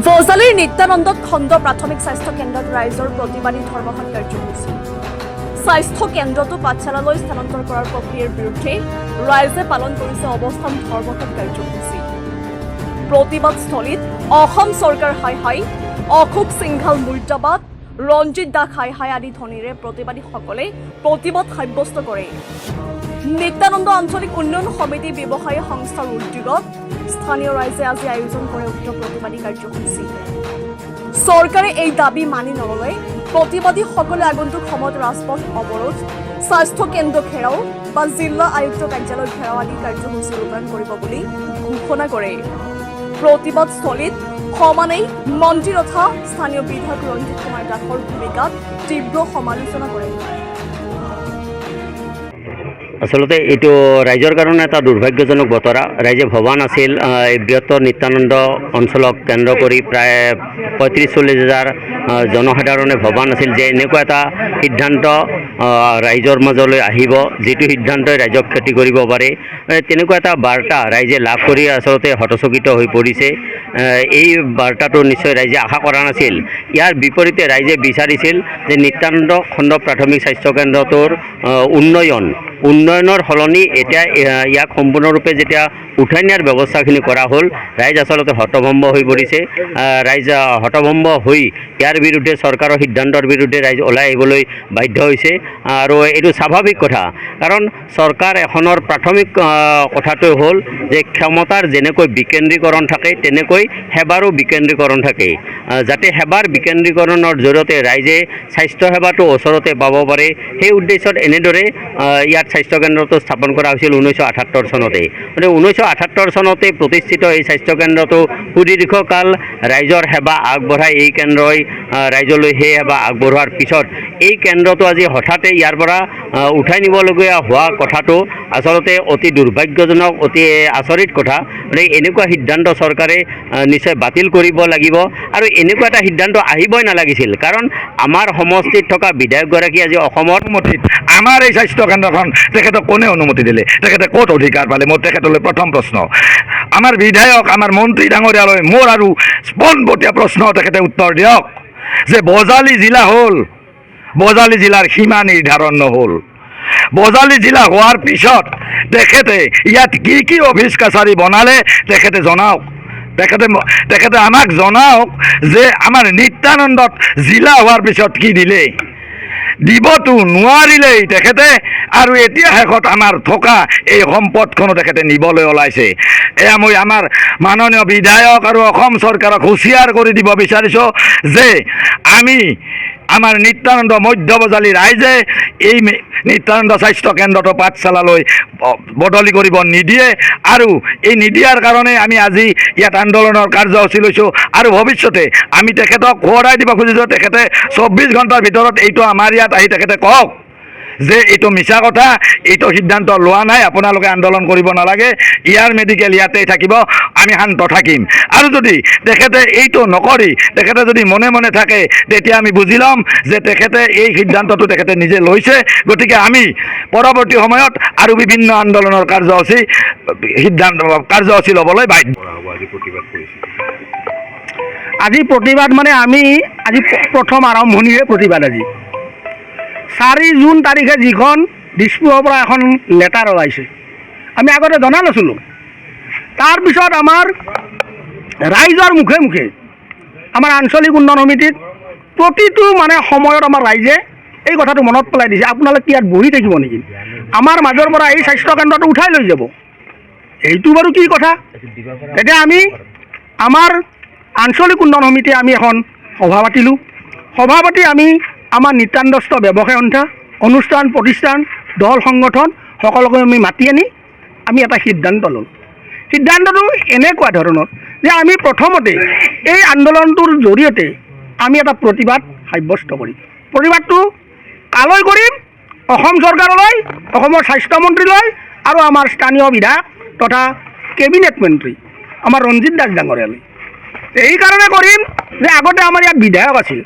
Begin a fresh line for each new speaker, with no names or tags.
বজালীৰ নিত্যানন্দ খণ্ড প্ৰাথমিক স্বাস্থ্য কেন্দ্ৰত ৰাইজৰ প্ৰতিবাদী ধৰ্মঘট কাৰ্যসূচী। স্বাস্থ্য কেন্দ্ৰটো পাঠশালালৈ স্থানান্তৰ কৰাৰ প্ৰক্ৰিয়াৰ বিৰুদ্ধে ৰাইজে পালন কৰিছে অৱস্থান ধৰ্মঘট কাৰ্যসূচী। প্ৰতিবাদস্থলীত অসম চৰকাৰ হাই হাই, অশোক সিংঘাল মুৰ্দাবাদ, ৰঞ্জিত দাস হাই হাই আদি ধ্বনিৰে প্ৰতিবাদীসকলে প্ৰতিবাদ সাব্যস্ত কৰে। নিত্যানন্দ আঞ্চলিক উন্নয়ন সমিতি ব্যৱসায়ী সংস্থাৰ উদ্যোগত স্থানীয় ৰাইজে আজি আয়োজন কৰে উক্ত প্ৰতিবাদী কাৰ্যসূচী। চৰকাৰে এই দাবী মানি নললে প্ৰতিবাদীসকলে আগন্তুক সময়ত ৰাজপথ অৱৰোধ, স্বাস্থ্য কেন্দ্ৰ ঘেৰাও বা জিলা আয়ুক্ত কাৰ্যালয় ঘেৰাও আদি কাৰ্যসূচী ৰূপায়ণ কৰিব বুলি ঘোষণা কৰে। প্ৰতিবাদস্থলীত সমানেই মন্ত্ৰী তথা স্থানীয় বিধায়ক ৰঞ্জিত কুমাৰ দাসৰ ভূমিকাত তীব্ৰ সমালোচনা কৰে।
আচলতে এইটো ৰাইজৰ কাৰণে এটা দুৰ্ভাগ্যজনক বতৰা। ৰাইজে ভবা নাছিল এই বৃহত্তৰ নিত্যানন্দ অঞ্চলক কেন্দ্ৰ কৰি প্ৰায় ৩৫-৪০ হাজাৰ জনসাধাৰণে ভবা নাছিল যে এনেকুৱা এটা সিদ্ধান্ত ৰাইজৰ মাজলৈ আহিব, যিটো সিদ্ধান্তই ৰাইজক ক্ষতি কৰিব পাৰে। তেনেকুৱা এটা বাৰ্তা ৰাইজে লাভ কৰি আচলতে হতচকিত হৈ পৰিছে। এই বাৰ্তাটো নিশ্চয় ৰাইজে আশা কৰা নাছিল। ইয়াৰ বিপৰীতে ৰাইজে বিচাৰিছিল যে নিত্যানন্দ খণ্ড প্ৰাথমিক স্বাস্থ্য কেন্দ্ৰটোৰ উন্নয়নৰ সলনি এতিয়া ইয়াক সম্পূৰ্ণৰূপে যেতিয়া উঠাই নিয়াৰ ব্যৱস্থাখিনি কৰা হ'ল, ৰাইজ আচলতে হতভম্ব হৈ পৰিছে। ৰাইজ হতভম্ব হৈ ইয়াৰ বিৰুদ্ধে চৰকাৰৰ সিদ্ধান্তৰ বিৰুদ্ধে ৰাইজ ওলাই আহিবলৈ বাধ্য হৈছে। আৰু এইটো স্বাভাৱিক কথা, কাৰণ চৰকাৰ এখনৰ প্ৰাথমিক কথাটো হ'ল যে ক্ষমতাৰ যেনেকৈ বিকেন্দ্ৰীকৰণ থাকে তেনেকৈ সেৱাৰো বিকেন্দ্ৰীকৰণ থাকে। যাতে সেৱাৰ বিকেন্দ্ৰীকৰণৰ জৰিয়তে ৰাইজে স্বাস্থ্যসেৱাটো ওচৰতে পাব পাৰে, সেই উদ্দেশ্যত এনেদৰে ইয়াত স্বাস্থ্যকেন্দ্ৰটো স্থাপন কৰা হৈছিল 1978 চনতে। গতিকে 1978 চনতে প্ৰতিষ্ঠিত এই স্বাস্থ্যকেন্দ্ৰটো সুদীৰ্ঘকাল ৰাইজৰ সেৱা আগবঢ়াই এই কেন্দ্ৰই ৰাইজলৈ সেই সেৱা আগবঢ়োৱাৰ পিছত এই কেন্দ্ৰটো আজি হঠাতে ইয়াৰ পৰা উঠাই নিবলগীয়া হোৱা কথাটো আচলতে অতি দুৰ্ভাগ্যজনক, অতি আচৰিত কথা। গতিকে এনেকুৱা সিদ্ধান্ত চৰকাৰে নিশ্চয় বাতিল কৰিব লাগিব আৰু এনেকুৱা এটা সিদ্ধান্ত আহিবই নালাগিছিল। কাৰণ আমাৰ সমষ্টিত থকা বিধায়কগৰাকী আজি অসমৰ
আমাৰ এই স্বাস্থ্য কেন্দ্ৰখন তেখেতক কোনে অনুমতি দিলে, তেখেতে ক'ত অধিকাৰ পালে? মোৰ তেখেতলৈ প্ৰথম প্ৰশ্ন। আমাৰ বিধায়ক, আমাৰ মন্ত্ৰী ডাঙৰীয়ালৈ মোৰ আৰু পোনপটীয়া প্ৰশ্ন তেখেতে উত্তৰ দিয়ক যে বজালী জিলা হ'ল, বজালী জিলাৰ সীমা নিৰ্ধাৰণ নহ'ল। বজালী জিলা হোৱাৰ পিছত তেখেতে ইয়াত কি কি অফিচ কাছাৰী বনালে তেখেতে জনাওক। তেখেতে আমাক জনাওক যে আমাৰ নিত্যানন্দত জিলা হোৱাৰ পিছত কি দিলে। দিবতো নোৱাৰিলেই তেখেতে, আৰু এতিয়া শেষত আমাৰ থকা এই সম্পদখনো তেখেতে নিবলৈ ওলাইছে। এয়া মই আমাৰ মাননীয় বিধায়ক আৰু অসম চৰকাৰক হুঁচিয়াৰ কৰি দিব বিচাৰিছোঁ যে আমাৰ নিত্যানন্দ মধ্য বজালী ৰাইজে এই নিত্যানন্দ স্বাস্থ্য কেন্দ্ৰটো পাঠশালালৈ বদলি কৰিব নিদিয়ে, আৰু এই নিদিয়াৰ কাৰণে আমি আজি ইয়াত আন্দোলনৰ কাৰ্যসূচী লৈছোঁ। আৰু ভৱিষ্যতে আমি তেখেতক সোঁৱৰাই দিব খুজিছোঁ, তেখেতে 24 ঘণ্টাৰ ভিতৰত এইটো আমাৰ ইয়াত আহি তেখেতে কওক যে এইটো মিছা কথা, এইটো সিদ্ধান্ত লোৱা নাই, আপোনালোকে আন্দোলন কৰিব নালাগে, ইয়াৰ মেডিকেল ইয়াতেই থাকিব, আমি শান্ত থাকিম। আৰু যদি তেখেতে এইটো নকৰি তেখেতে যদি মনে মনে থাকে, তেতিয়া আমি বুজি ল'ম যে তেখেতে এই সিদ্ধান্তটো তেখেতে নিজে লৈছে। গতিকে আমি পৰৱৰ্তী সময়ত আৰু বিভিন্ন আন্দোলনৰ কাৰ্যসূচী ল'বলৈ বাধ্য।
আজি প্ৰতিবাদ মানে আমি আজি প্ৰথম আৰম্ভণিৰে প্ৰতিবাদ। আজি 4 জুন তাৰিখে যিখন দিছপুৰৰ পৰা এখন লেটাৰ ওলাইছে, আমি আগতে জনা নাছিলোঁ। তাৰপিছত আমাৰ ৰাইজৰ মুখে মুখে আমাৰ আঞ্চলিক উন্নয়ন সমিতিত প্ৰতিটো মানে সময়ত আমাৰ ৰাইজে এই কথাটো মনত পেলাই দিছে, আপোনালোকে ইয়াত বহি থাকিব নেকি, আমাৰ মাজৰ পৰা এই স্বাস্থ্য কেন্দ্ৰটো উঠাই লৈ যাব। এইটো বাৰু কি কথা? তেতিয়া আমি আমাৰ আঞ্চলিক উন্নয়ন সমিতিয়ে আমি এখন সভা পাতিলোঁ। সভা পাতি আমি আমাৰ নিত্যানন্দস্থ ব্যৱসায় সন্থা, অনুষ্ঠান প্ৰতিষ্ঠান, দল সংগঠন সকলোকে আমি মাতি আনি আমি এটা সিদ্ধান্ত ল'লোঁ। সিদ্ধান্তটো এনেকুৱা ধৰণৰ যে আমি প্ৰথমতে এই আন্দোলনটোৰ জৰিয়তে আমি এটা প্ৰতিবাদ সাব্যস্ত কৰিম। প্ৰতিবাদটো কালৈ কৰিম? অসম চৰকাৰলৈ, অসমৰ স্বাস্থ্যমন্ত্ৰীলৈ আৰু আমাৰ স্থানীয় বিধায়ক তথা কেবিনেট মন্ত্ৰী আমাৰ ৰঞ্জিত দাস ডাঙৰীয়ালৈ। এইকাৰণে কৰিম যে আগতে আমাৰ ইয়াত বিধায়ক আছিল,